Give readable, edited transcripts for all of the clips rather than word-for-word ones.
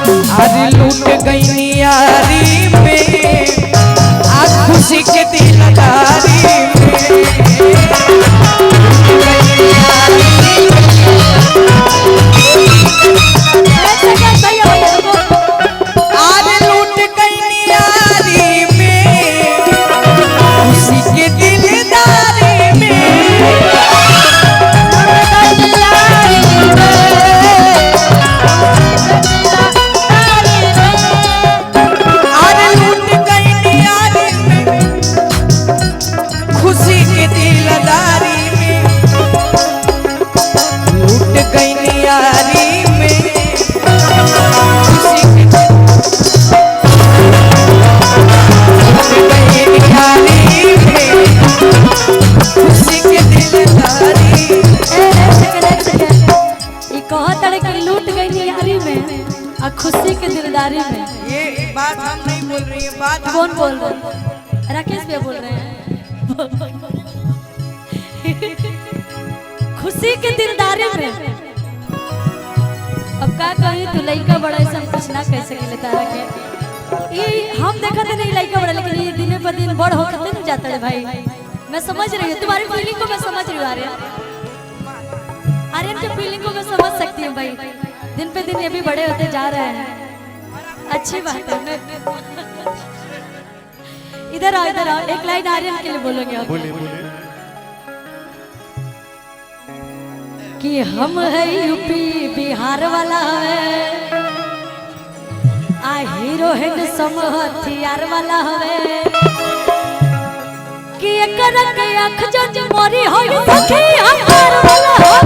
अरे लूट गई नियारी में आज खुशी के दिलदारी खुशी के दिलदारी में। ये बात हम नहीं बोल रही है, बात कौन बोल रहे हैं? राकेश भैया बोल रहे हैं। खुशी के दिलदारी में। अब क्या कही तू लड़का बड़ा ऐसा कुछ ना कह सके तारा के। ये हम देखा थे नहीं लड़का बड़ा, लेकिन ये दिन पर दिन बड़ होकर नहीं जाता है भाई। मैं समझ रही हूँ तुम्हारी फीलिंग को, मैं समझ रही हूँ आर्यन के फीलिंग को मैं समझ सकती हूँ भाई। दिन पे दिन ये भी बड़े होते जा रहे हैं, अच्छी बात है। इधर आओ इधर आओ, एक लाइन आर्यन के लिए बोलोगे आप? बोले बोले कि हम है यूपी बिहार वाला है, आ हीरो हैंडसम हथियार वाला है, कि एकर के आँख जो मोरी हो सखी हमार वाला है।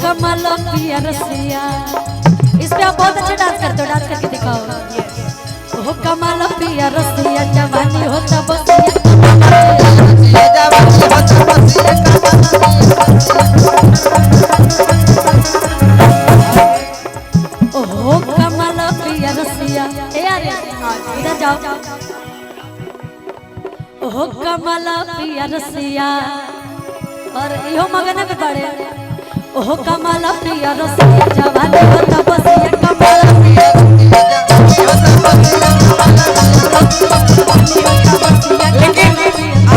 कमल पिया रसिया, इस पे आप बहुत अच्छा डांस करते हो, डांस करके दिखाओ। ओ कमल पिया रसिया जवानी हो तब ओ कमल पिया रसिया, इधर जाओ। ओ कमल पिया रसिया, और यो मगन में पड़े। ओह कमला प्रिया रसिया जवानी हो तब बसिया, कमला प्रिया लेकिन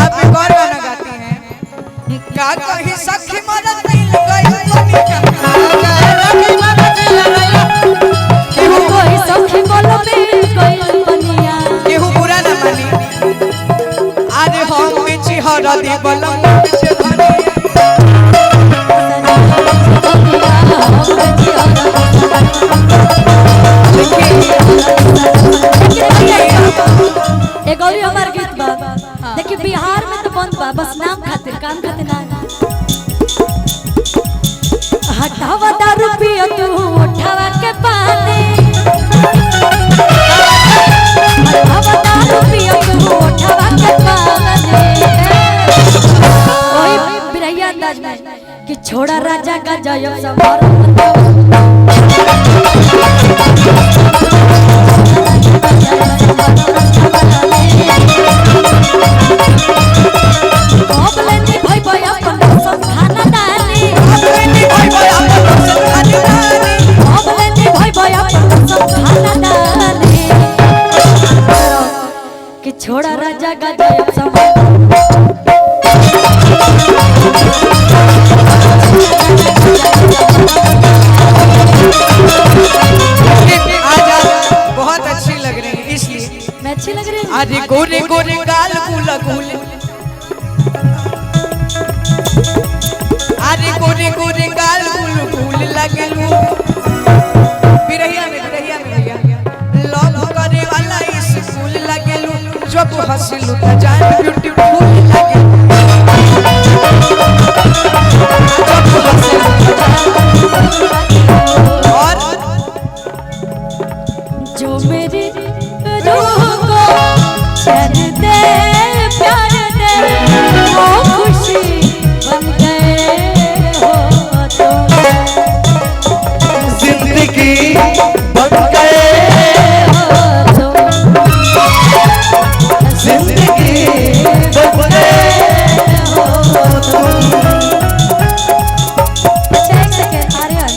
आप एक और गाना गाती हैं, क्या कहीं सखी मदद नहीं लगाई केहू कोई सखी बोलो में कोई बनिया, केहू बुरा न मानी आज हम में चिहरा दी बलम एक और हमार गीत बा। देखिए बिहार में तो बंद बा, बस नाम खातिर काम खातिर ना। हटावा दारू पियो तू उठावा के पानी, हटावा दारू पियो तू उठावा के पानी। ओए बिरैया अंदाज में कि छोड़ा राजा का जय सवार कि छोड़ा राजा का जय सवार। बहुत अच्छी लग रही है, इसलिए मैं अच्छी लग रही हूँ। अरे गोरे गोरे गाल गुला गुले, अरे गोरे गोरे गाल गुल हंसलू त जान ब्यूटीफुल लगे और जो मेरी रूह को चैन दे प्यार दे वो खुशी बन गए हो तुम जिंदगी बन गए हो तुम जिंदगी बन गए हो तुम। अच्छा एक सेकंड आर्यन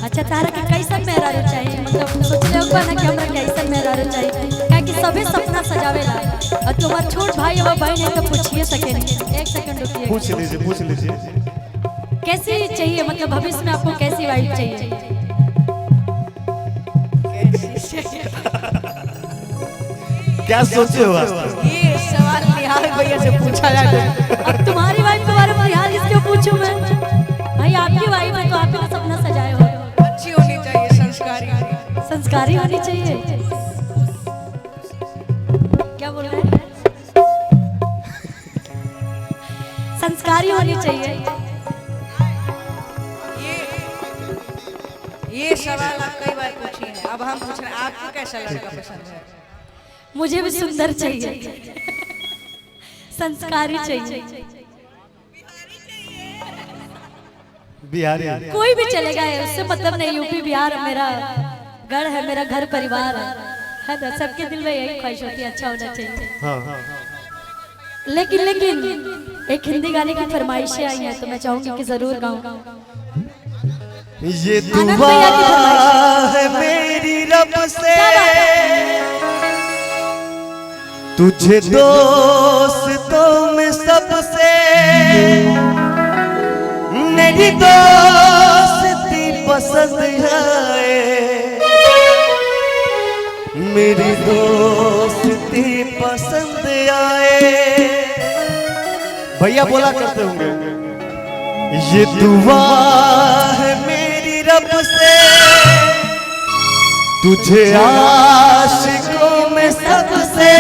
अच्छा तारा के कैसन मेहरारू चाहिए मतलब सोचले होगा ना कि हमरा कैसन मेहरारू चाहिए काहे कि सभी सपना सजावेला और तुम्हार छोट भाई और बहन है तो पूछिए सेकंड एक सेकंड रुकिए पूछ लीजिए कैसी चाहिए मतलब भविष्य में आपको कैसी वाइफ चाहिए क्या सोचे हो आज? ये सवाल निहाल भैया से पूछा जाता है। अब तुम्हारी वाइफ के बारे में यार इसको पूछूं मैं भाई आपकी वाइफ है तो आप ही का सपना सजाए हो अच्छी होनी चाहिए संस्कारी संस्कारी होनी चाहिए क्या बोल रहे हैं संस्कारी होनी चाहिए ये सवाल आप कई बार पूछी हैं अब हम पूछ रहे हैं आपको कैसा लड़का पसंद है मुझे भी सुंदर चाहिए संस्कारी चाहिए बिहारी कोई भी चलेगा है उससे मतलब नहीं यूपी बिहार मेरा गढ़ है मेरा घर परिवार है ना सबके दिल में यही ख्वाहिश होती है अच्छा होना चाहिए हाँ लेकिन एक हिंदी गाने की फरमाइशें आई हैं तो मैं चाहूंगी कि जरूर गाऊं ये आनंद दुआ भैया की फरमाइश। है मेरी रब से तुझे दोस्तों में सबसे मेरी दोस्ती पसंद आए मेरी दोस्ती पसंद आए भैया बोला करते होंगे ये दुआ है मेरी रब से तुझे आशिकों में सबसे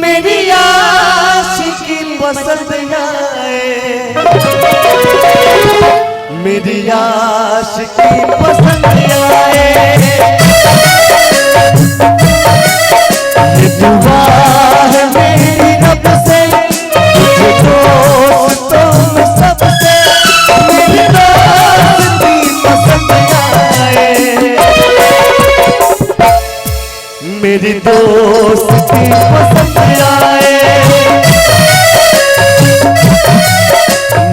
मेरी आशिकी पसंद आए मेरी आशिकी पसंद आए ये दुआ है मेरी रब से तुझे दोस्तों में सबसे मेरी दोस्ती पसंद आए मेरी दोस्ती पसंद आए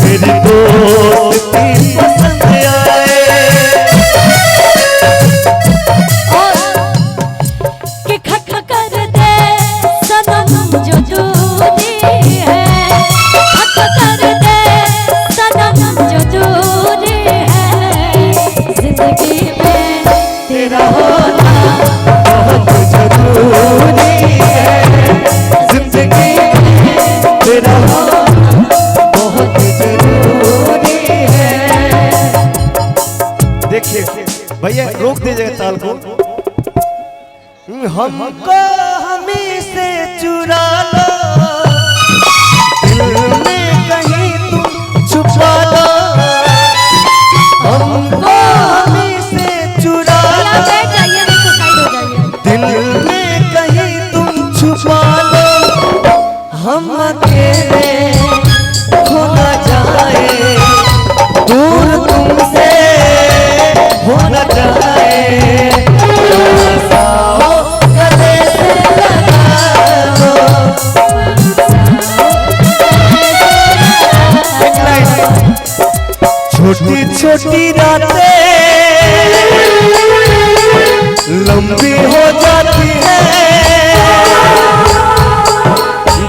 मेरी दोस्ती पसंद आए कि खट कर दे सनम जो दूरी है खट कर दे सनम जो दूरी है जिंदगी में तेरा होना बहुत जरूरी है जिंदगी में तेरा होना बहुत जरूरी है देखिए भैया रोक दीजिएगा ताल को हमको हमें से चुरा लो दिल में कहीं तुम छुपा लो हमको हमें से चुरा लो बैठ जाइए नहीं तो साइड हो जाइए दिल में कहीं तुम छुपा लो हम अकेले खो न जाए दूर तुमसे हो न जाए ऐसा हो गले से लगा लो एक लाइन छोटी छोटी रातें लंबी हो जाती है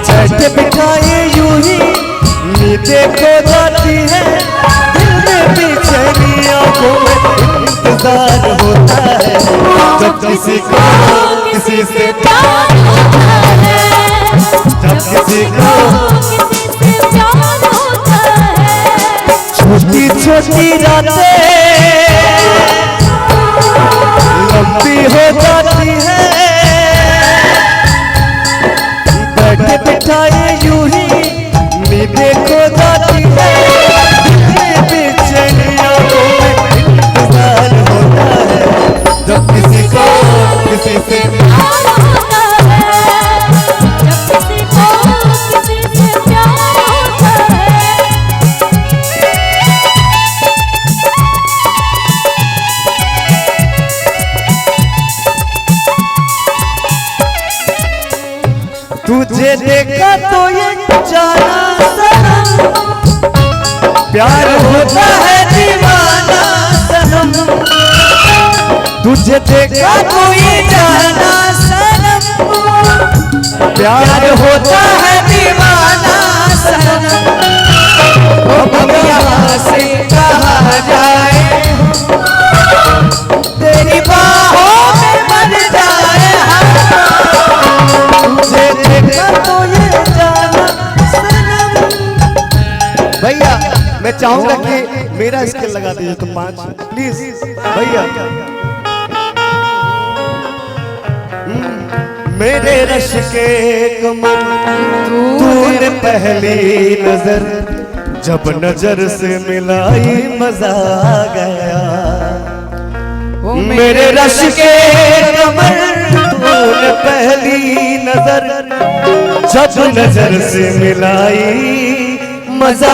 जैसे बिठाए यूं ही नींदें खो जाती है दिल में बेचैनी आंखों में इंतजार होता है जब किसी को किसी से प्यार होता है जब किसी को किसी से प्यार होता है छोटी छोटी रातें लंबी हो जाती है बिठाए यूं ही नींदें खो जाती है, बेचैनियों में इंतजार होता है, जब किसी को किसी से प्यार होता है, जब किसी को किसी से प्यार होता है। तुझे देखा तो ये जाना सनम, प्यार होता है दीवाना सनम। तुझे देखा तो ये जाना सनम, प्यार होता है दीवाना सनम। अब यहाँ से कहा जाए, तेरी बाहों में मर जाए हम। तुझे देखा तो ये जाना सनम। भैया मैं चाहूंगा कि मेरा स्केल लगा दीजिए तो 5 प्लीज भैया। मेरे रश के कमर तूने पहली नजर जब नजर से मिलाई मजा आ गया। मेरे रश के कमर तूने पहली नजर जब नजर से मिलाई मजा